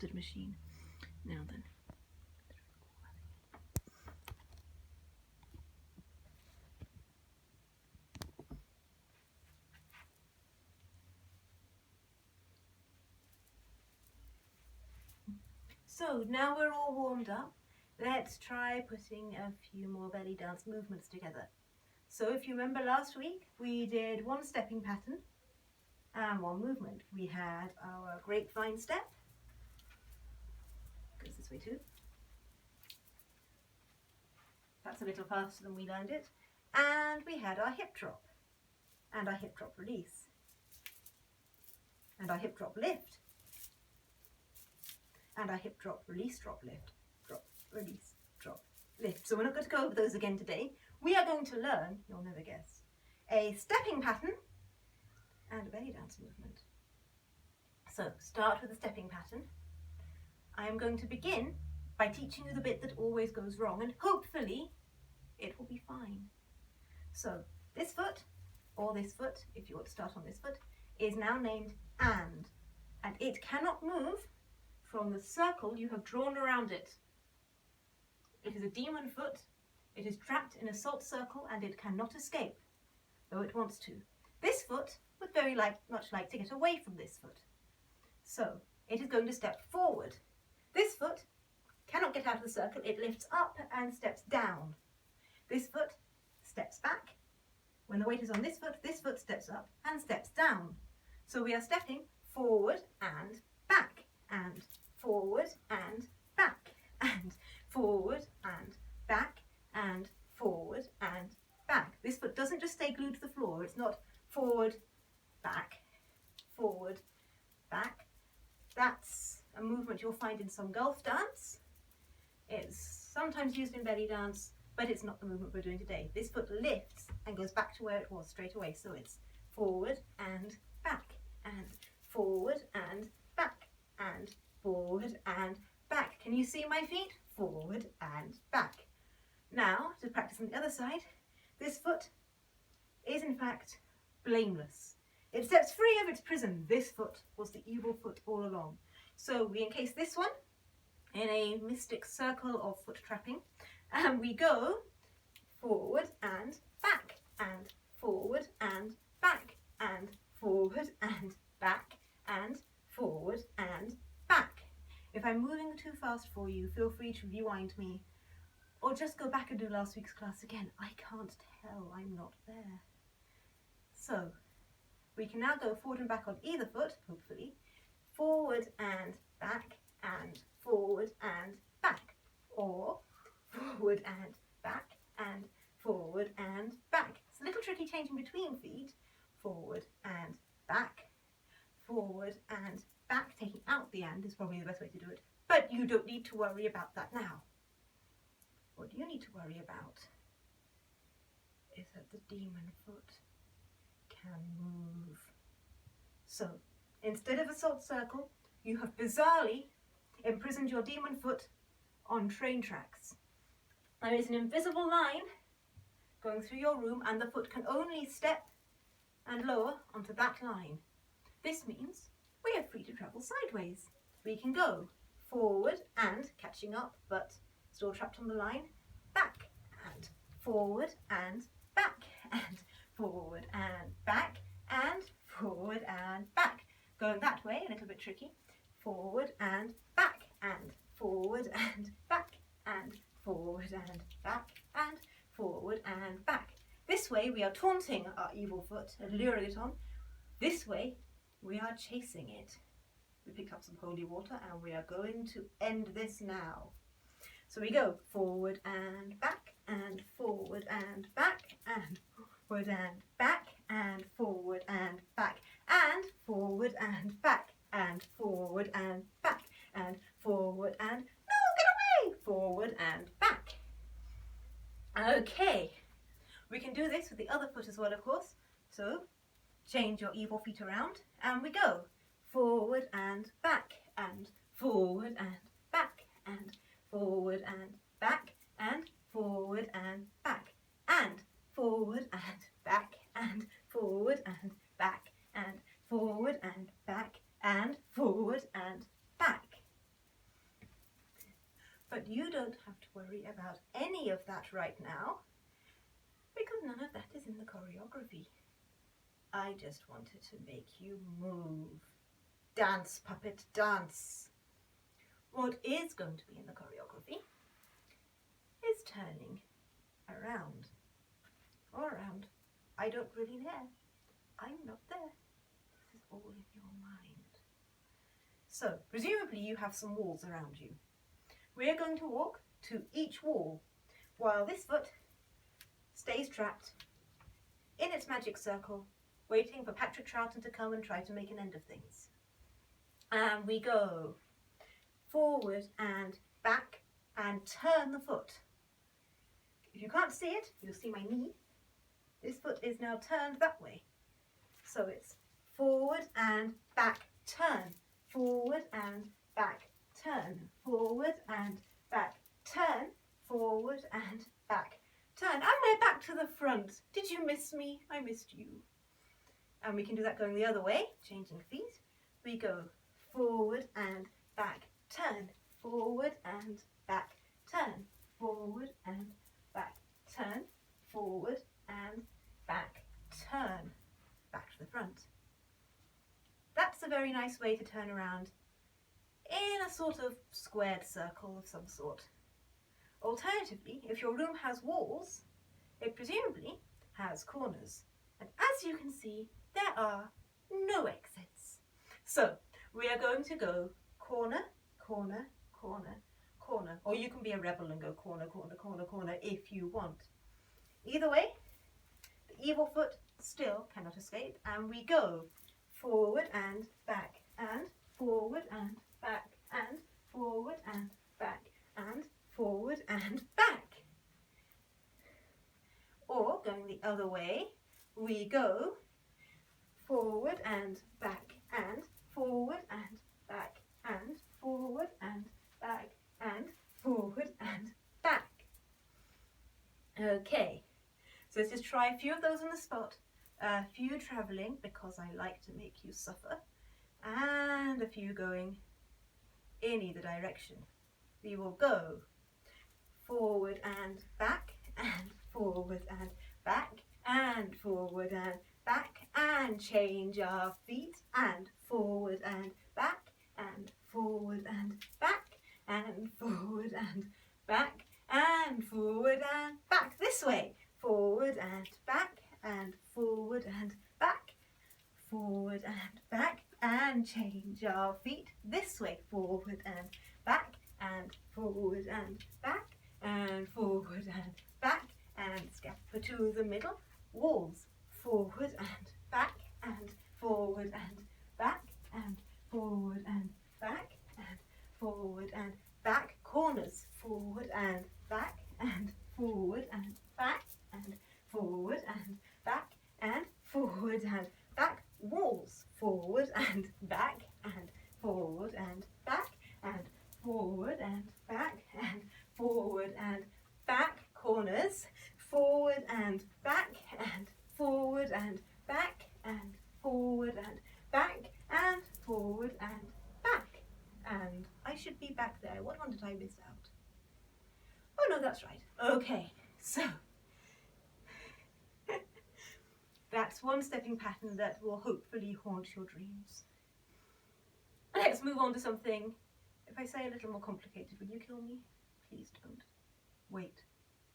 custard machine. Now then. So now we're all warmed up, let's try putting a few more belly dance movements together. So if you remember last week, we did one stepping pattern and one movement. We had our grapevine step, goes this way too. That's a little faster than we learned it. And we had our hip drop and our hip drop release and our hip drop lift and our hip drop release drop lift, drop release drop lift. So we're not going to go over those again today. We are going to learn, you'll never guess, a stepping pattern and a belly dance movement. So start with the stepping pattern. I am going to begin by teaching you the bit that always goes wrong, and hopefully it will be fine. So this foot, or this foot, if you want to start on this foot, is now named and it cannot move from the circle you have drawn around it. It is a demon foot. It is trapped in a salt circle and it cannot escape, though it wants to. This foot would very much like to get away from this foot. So it is going to step forward. This foot cannot get out of the circle. It lifts up and steps down. This foot steps back. When the weight is on this foot steps up and steps down. So we are stepping forward and back, and forward and back, and forward and back, and forward and back. This foot doesn't just stay glued to the floor. It's not forward, back, forward, back. That's a movement you'll find in some Gulf dance. It's sometimes used in belly dance, but it's not the movement we're doing today. This foot lifts and goes back to where it was straight away. So it's forward and back, and forward and back, and forward and back. Can you see my feet? Forward and back. Now, to practice on the other side, this foot is in fact blameless. It steps free of its prison. This foot was the evil foot all along. So we encase this one in a mystic circle of foot trapping, and we go forward and back, and forward and back, and forward and back, and forward and back. If I'm moving too fast for you, feel free to rewind me, or just go back and do last week's class again. I can't tell, I'm not there. So we can now go forward and back on either foot, hopefully. Forward and back, and forward and back, or forward and back, and forward and back. It's a little tricky changing between feet. Forward and back, forward and back. Taking out the and is probably the best way to do it, but you don't need to worry about that now. What you need to worry about is that the demon foot can move. So instead of a salt circle, you have bizarrely imprisoned your demon foot on train tracks. There is an invisible line going through your room, and the foot can only step and lower onto that line. This means we are free to travel sideways. We can go forward and catching up, but still trapped on the line, back and forward and back, and forward and back, and forward and back. Going that way, a little bit tricky. Forward and back, and forward and back, and forward and back, and forward and back. This way we are taunting our evil foot and luring it on. This way we are chasing it. We pick up some holy water and we are going to end this now. So we go forward and back, and forward and back, and forward and back, and forward and back, and forward and back, and forward and back, and forward and, no, get away, forward and back. Okay, we can do this with the other foot as well, of course. So change your evil feet around and we go forward and back, and forward and back, and forward and back, and forward and back, and forward and back, and forward and back, and forward and back, and forward and back. But you don't have to worry about any of that right now, because none of that is in the choreography. I just wanted to make you move. Dance, puppet, dance. What is going to be in the choreography is turning around or around. I don't really care. I'm not there. This is all in your mind. So, presumably you have some walls around you. We're going to walk to each wall while this foot stays trapped in its magic circle, waiting for Patrick Troughton to come and try to make an end of things. And we go forward and back and turn the foot. If you can't see it, you'll see my knee. This foot is now turned that way. So it's forward and back, turn, forward and back, turn, forward and back, turn, forward and back, turn. And we're back to the front. Did you miss me? I missed you. And we can do that going the other way, changing feet. We go forward and back, turn, forward and back, turn, forward and back, turn, forward and back, turn, back to the front. That's a very nice way to turn around in a sort of squared circle of some sort. Alternatively, if your room has walls, it presumably has corners. And as you can see, there are no exits. So we are going to go corner, corner, corner, corner. Or you can be a rebel and go corner, corner, corner, corner if you want. Either way, the evil foot still cannot escape. And we go forward and back and forward and back and forward and back and forward and back. Or going the other way, we go forward and back and forward and back and forward and back and forward and back. Okay, so let's just try a few of those on the spot. A few travelling because I like to make you suffer, and a few going in either direction. We will go forward and back and forward and back and forward and back and change our feet and forward and back and forward and back and forward and back and forward and back. This way, forward and back and forward and back, forward and back, and change our feet this way, forward and back and forward and back and forward and back, and scamper to the middle. Walls, forward and back and forward and back and forward and back and forward and back. Corners, forward and back and forward and back and forward and back and forward and back. Walls, forward and back and forward and back and forward and back and forward and back. Corners, forward and back and forward and back and forward and back and forward and back. And I should be back there. What one did I miss out? Oh no, that's right. Okay, so that's one stepping pattern that will hopefully haunt your dreams. Let's move on to something, if I say a little more complicated, will you kill me? Please don't. Wait,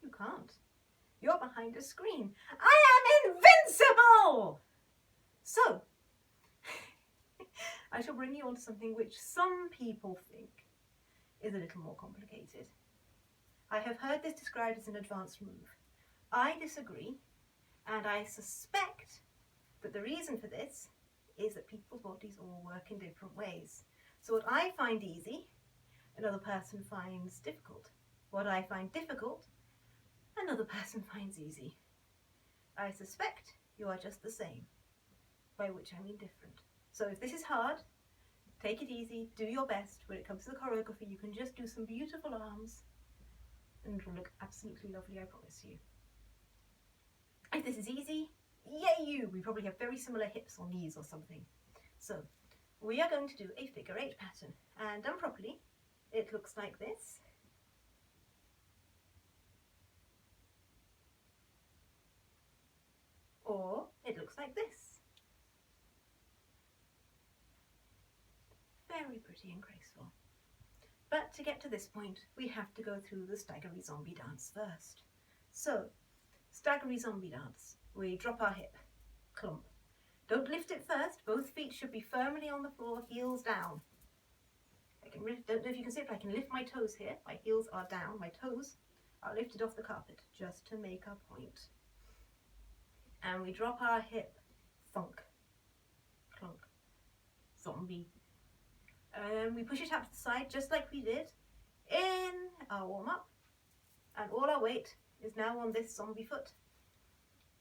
you can't. You're behind a screen. I am invincible! So, I shall bring you on to something which some people think is a little more complicated. I have heard this described as an advanced move. I disagree. And I suspect that the reason for this is that people's bodies all work in different ways. So what I find easy, another person finds difficult. What I find difficult, another person finds easy. I suspect you are just the same, by which I mean different. So if this is hard, take it easy, do your best. When it comes to the choreography, you can just do some beautiful arms and it will look absolutely lovely, I promise you. If this is easy, yay you! We probably have very similar hips or knees or something. So we are going to do a figure 8 pattern, and done properly, it looks like this. looks like this. Very pretty and graceful. But to get to this point, we have to go through the staggery zombie dance first. So, staggery zombie dance. We drop our hip, clump. Don't lift it first. Both feet should be firmly on the floor, heels down. Don't know if you can see it, but I can lift my toes here. My heels are down. My toes are lifted off the carpet just to make a point. And we drop our hip, thunk, clunk, zombie. And we push it out to the side just like we did in our warm-up. And all our weight is now on this zombie foot.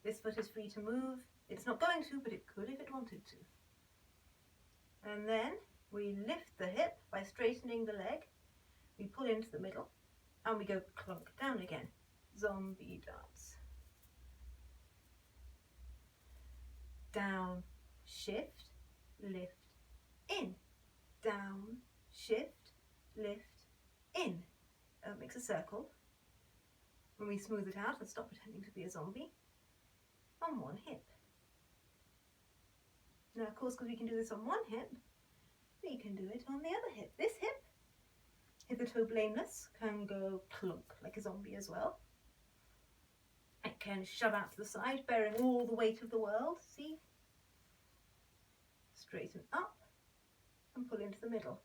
This foot is free to move. It's not going to, but it could if it wanted to. And then we lift the hip by straightening the leg. We pull into the middle and we go clunk down again. Zombie dance. Down, shift, lift, in. Down, shift, lift, in. Makes a circle. When we smooth it out and stop pretending to be a zombie, on one hip. Now, of course, because we can do this on one hip, we can do it on the other hip. This hip, hitherto blameless, can go clunk like a zombie as well. It can shove out to the side, bearing all the weight of the world, see? Straighten up and pull into the middle.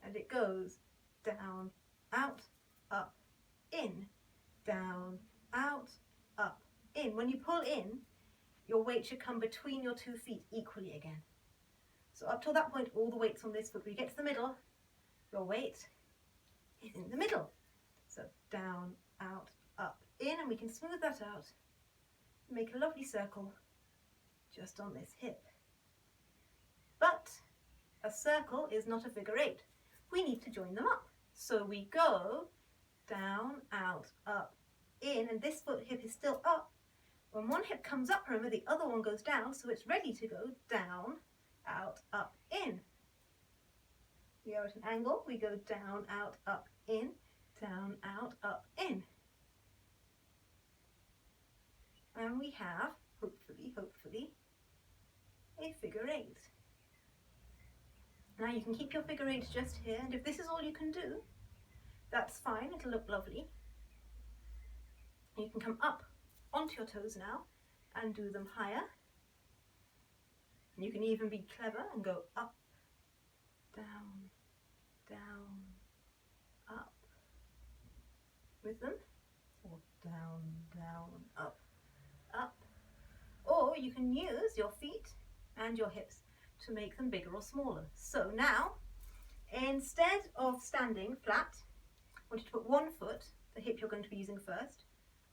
And it goes down, out, up, in, down, out, up, in. When you pull in, your weight should come between your 2 feet equally again. So up till that point, all the weight's on this foot. When you get to the middle, your weight is in the middle. So down, out, up, in, and we can smooth that out. Make a lovely circle just on this hip. But a circle is not a figure eight. We need to join them up. So we go down, out, up, in, and this foot hip is still up. When one hip comes up, remember the other one goes down, so it's ready to go down, out, up, in. We are at an angle, we go down, out, up, in, down, out, up, in. And we have, hopefully, a figure eight. Now you can keep your figure eight just here, and if this is all you can do, that's fine, it'll look lovely. You can come up onto your toes now and do them higher. And you can even be clever and go up, down, down, up with them, or down, down, up, up. Or you can use your feet and your hips to make them bigger or smaller. So now, instead of standing flat, I want you to put one foot, the hip you're going to be using first,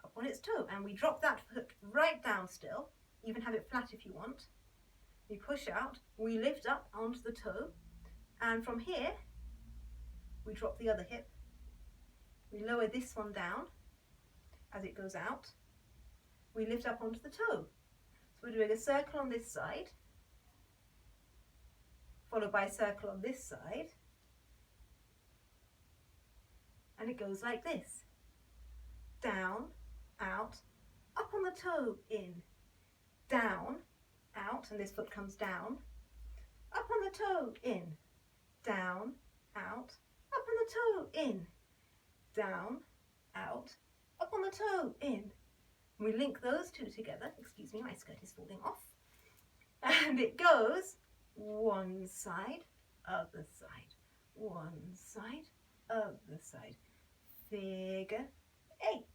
up on its toe, and we drop that foot right down still. You can have it flat if you want. We push out, we lift up onto the toe, and from here we drop the other hip. We lower this one down as it goes out. We lift up onto the toe. So we're doing a circle on this side, followed by a circle on this side, and it goes like this. Down, out, up on the toe, in, down, out, and this foot comes down, up on the toe, in, down, out, up on the toe, in, down, out, up on the toe, in. We link those two together. Excuse me, my skirt is falling off. And it goes one side, other side, one side, other side. Figure eight.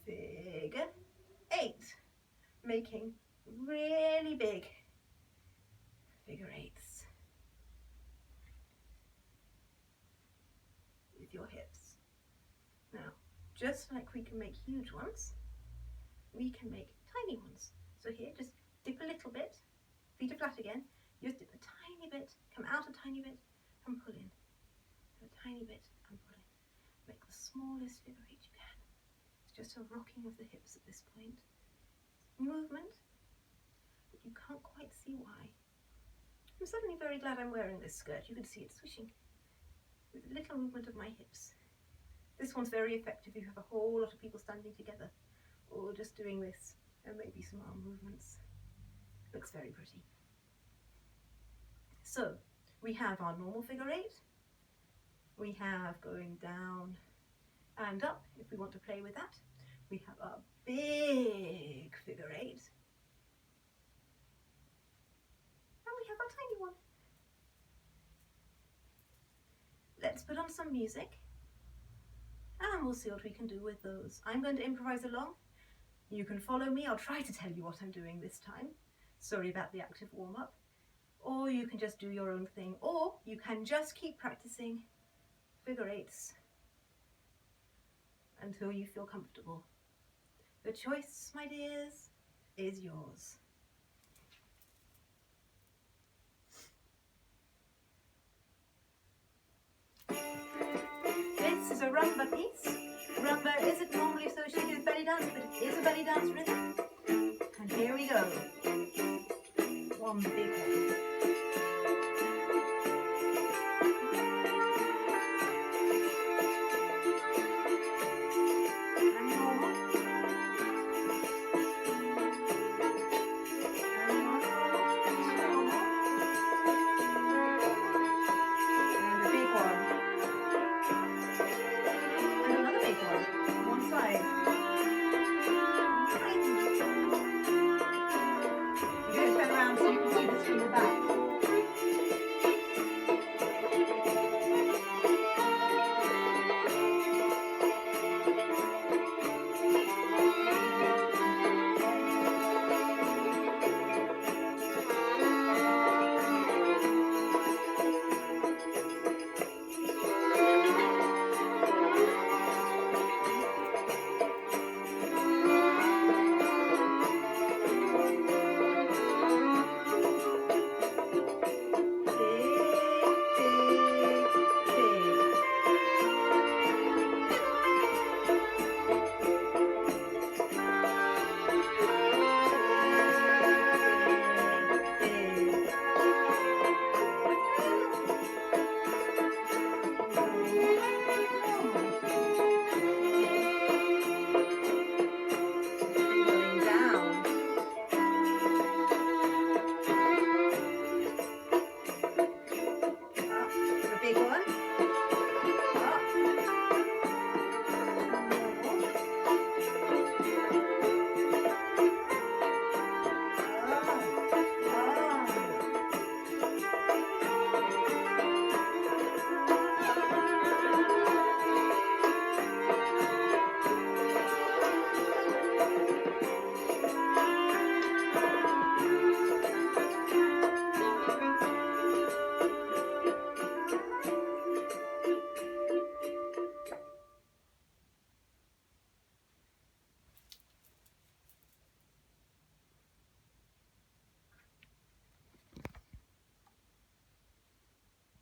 Figure eight. Making really big figure eights with your hips. Now, just like we can make huge ones, we can make tiny ones. So here, just dip a little bit, feet are flat again, just dip a tiny bit, come out a tiny bit, and pull in. A tiny bit, and pull in. Make the smallest figure eight you can. It's just a rocking of the hips at this point. It's movement, but you can't quite see why. I'm suddenly very glad I'm wearing this skirt. You can see it swishing with a little movement of my hips. This one's very effective if you have a whole lot of people standing together, or just doing this, and maybe some arm movements. Looks very pretty. So we have our normal figure 8. We have going down and up if we want to play with that. We have our big figure 8. And we have our tiny one. Let's put on some music and we'll see what we can do with those. I'm going to improvise along. You can follow me. I'll try to tell you what I'm doing this time. Sorry about the active warm-up. Or you can just do your own thing. Or you can just keep practicing figure 8s until you feel comfortable. The choice, my dears, is yours. This is a rumba piece. Rumba isn't normally associated with belly dance, but it is a belly dance rhythm. And here we go. One big one.